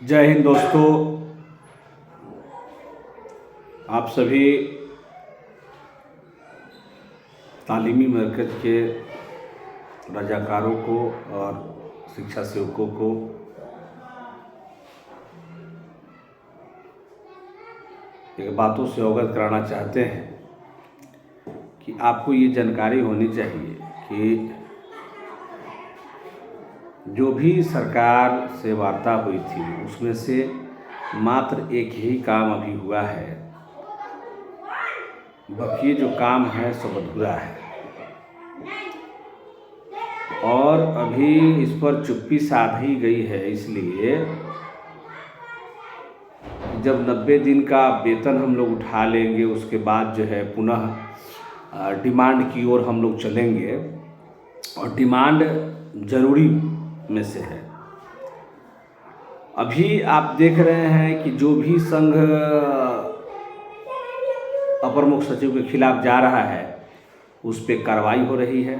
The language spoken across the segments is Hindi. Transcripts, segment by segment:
जय हिंद दोस्तों। आप सभी तालीमी मरकज़ के रजाकारों को और शिक्षा सेवकों को एक बातों से अवगत कराना चाहते हैं कि आपको ये जानकारी होनी चाहिए कि जो भी सरकार से वार्ता हुई थी उसमें से मात्र एक ही काम अभी हुआ है, बाकी जो काम है सब अधूरा है और अभी इस पर चुप्पी साधी गई है। इसलिए जब 90 दिन का वेतन हम लोग उठा लेंगे उसके बाद जो है पुनः डिमांड की ओर हम लोग चलेंगे और डिमांड ज़रूरी में से है। अभी आप देख रहे हैं कि जो भी संघ अपर मुख्य सचिव के खिलाफ जा रहा है उस पर कार्रवाई हो रही है।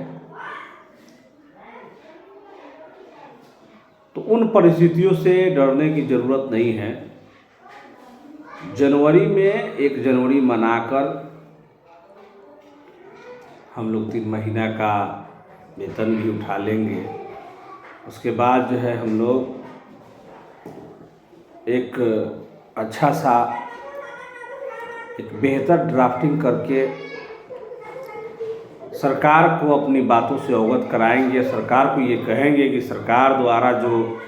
तो उन परिस्थितियों से डरने की ज़रूरत नहीं है। जनवरी में 1 जनवरी मनाकर हम लोग 3 महीना का वेतन भी उठा लेंगे। उसके बाद जो है हम लोग एक अच्छा सा एक बेहतर ड्राफ्टिंग करके सरकार को अपनी बातों से अवगत कराएंगे। सरकार को ये कहेंगे कि सरकार द्वारा जो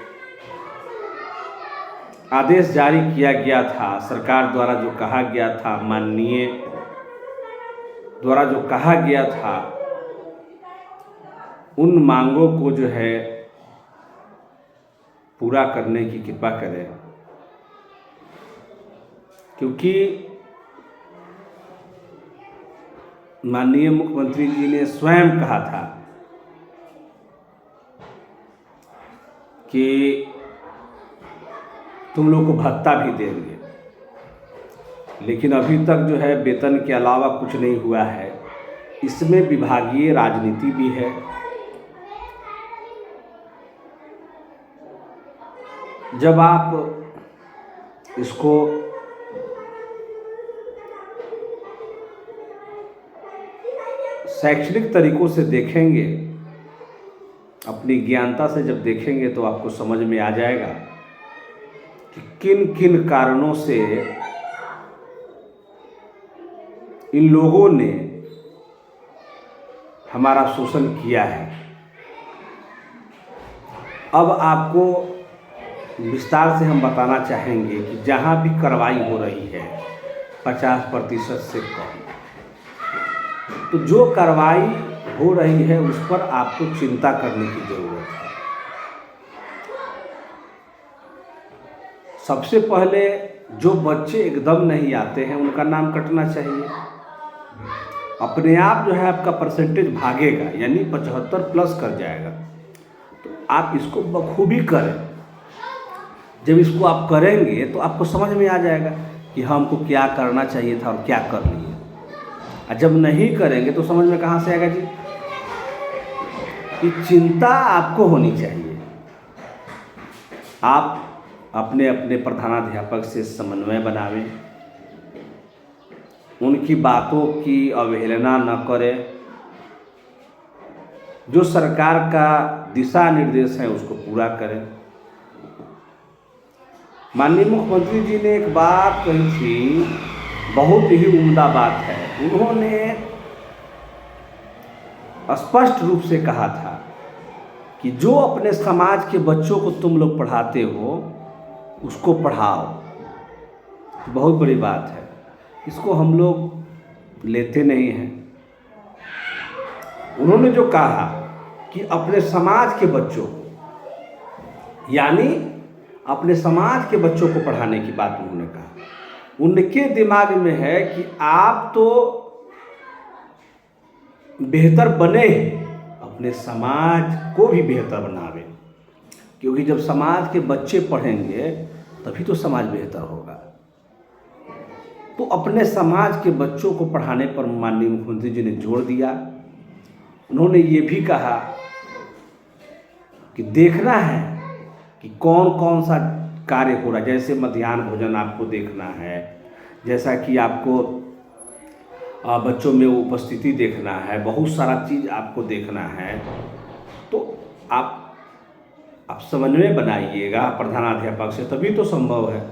आदेश जारी किया गया था, सरकार द्वारा जो कहा गया था, माननीय द्वारा जो कहा गया था, उन मांगों को जो है पूरा करने की कृपा करें। क्योंकि माननीय मुख्यमंत्री जी ने स्वयं कहा था कि तुम लोग को भत्ता भी देंगे, लेकिन अभी तक जो है वेतन के अलावा कुछ नहीं हुआ है। इसमें विभागीय राजनीति भी है। जब आप इसको शैक्षणिक तरीकों से देखेंगे, अपनी ज्ञानता से जब देखेंगे तो आपको समझ में आ जाएगा कि किन किन कारणों से इन लोगों ने हमारा शोषण किया है। अब आपको विस्तार से हम बताना चाहेंगे कि जहाँ भी कार्रवाई हो रही है 50% से कम, तो जो कार्रवाई हो रही है उस पर आपको चिंता करने की ज़रूरत है। सबसे पहले जो बच्चे एकदम नहीं आते हैं उनका नाम कटना चाहिए। अपने आप जो है आपका परसेंटेज भागेगा, यानी 75+ कर जाएगा। तो आप इसको बखूबी करें। जब इसको आप करेंगे तो आपको समझ में आ जाएगा कि हमको क्या करना चाहिए था और क्या कर लिए। और जब नहीं करेंगे तो समझ में कहाँ से आएगा जी कि चिंता आपको होनी चाहिए। आप अपने अपने प्रधानाध्यापक से समन्वय बनावें, उनकी बातों की अवहेलना न करें। जो सरकार का दिशा निर्देश है उसको पूरा करें। माननीय मुख्यमंत्री जी ने एक बात कही थी, बहुत ही उम्दा बात है। उन्होंने स्पष्ट रूप से कहा था कि जो अपने समाज के बच्चों को तुम लोग पढ़ाते हो उसको पढ़ाओ। बहुत बड़ी बात है, इसको हम लोग लेते नहीं हैं। उन्होंने जो कहा कि अपने समाज के बच्चों को, यानी अपने समाज के बच्चों को पढ़ाने की बात उन्होंने कहा। उनके दिमाग में है कि आप तो बेहतर बने हैं, अपने समाज को भी बेहतर बनावे। क्योंकि जब समाज के बच्चे पढ़ेंगे तभी तो समाज बेहतर होगा। तो अपने समाज के बच्चों को पढ़ाने पर माननीय मुख्यमंत्री जी ने जोर दिया। उन्होंने ये भी कहा कि देखना है कि कौन कौन सा कार्य हो रहा है, जैसे मध्याह्न भोजन आपको देखना है, जैसा कि आपको बच्चों में उपस्थिति देखना है, बहुत सारा चीज़ आपको देखना है, तो आप समन्वय बनाइएगा प्रधानाध्यापक से, तभी तो संभव है।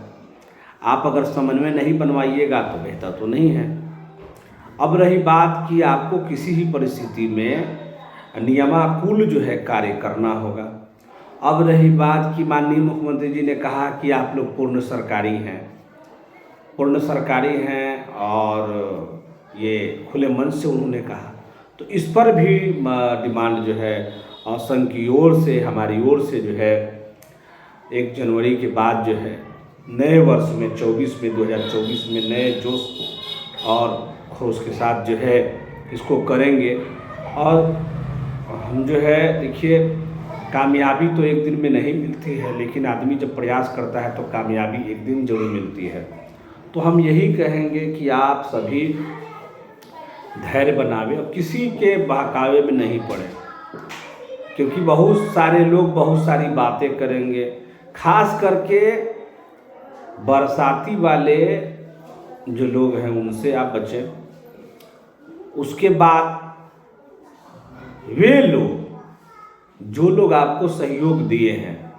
आप अगर समन्वय नहीं बनवाइएगा तो बेहतर तो नहीं है। अब रही बात कि आपको किसी भी परिस्थिति में नियमानुकूल जो है कार्य करना होगा। अब रही बात कि माननीय मुख्यमंत्री जी ने कहा कि आप लोग पूर्ण सरकारी हैं और ये खुले मन से उन्होंने कहा, तो इस पर भी डिमांड जो है और संघ की ओर से, हमारी ओर से जो है 1 जनवरी के बाद जो है नए वर्ष में 2024 में नए जोश और खरोश के साथ जो है इसको करेंगे। और हम जो है देखिए, कामयाबी तो एक दिन में नहीं मिलती है, लेकिन आदमी जब प्रयास करता है तो कामयाबी एक दिन जरूर मिलती है। तो हम यही कहेंगे कि आप सभी धैर्य बनावे और किसी के बहकावे में नहीं पड़े, क्योंकि बहुत सारे लोग बहुत सारी बातें करेंगे। खास करके बरसाती वाले जो लोग हैं उनसे आप बचें। उसके बाद वे लोग जो लोग आपको सहयोग दिए हैं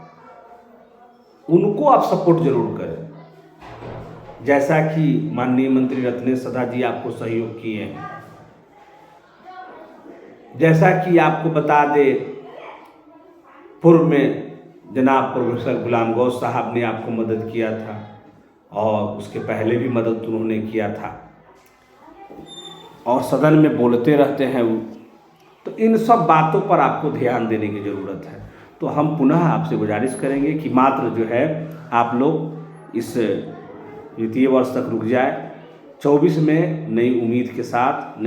उनको आप सपोर्ट जरूर करें, जैसा कि माननीय मंत्री रत्नेश सदा जी आपको सहयोग किए हैं। जैसा कि आपको बता दे, पूर्व में जनाब प्रोफेसर गुलाम गौस साहब ने आपको मदद किया था और उसके पहले भी मदद उन्होंने किया था और सदन में बोलते रहते हैं वो। तो इन सब बातों पर आपको ध्यान देने की ज़रूरत है। तो हम पुनः आपसे गुजारिश करेंगे कि मात्र जो है आप लोग इस वित्तीय वर्ष तक रुक जाए, 24 में नई उम्मीद के साथ नए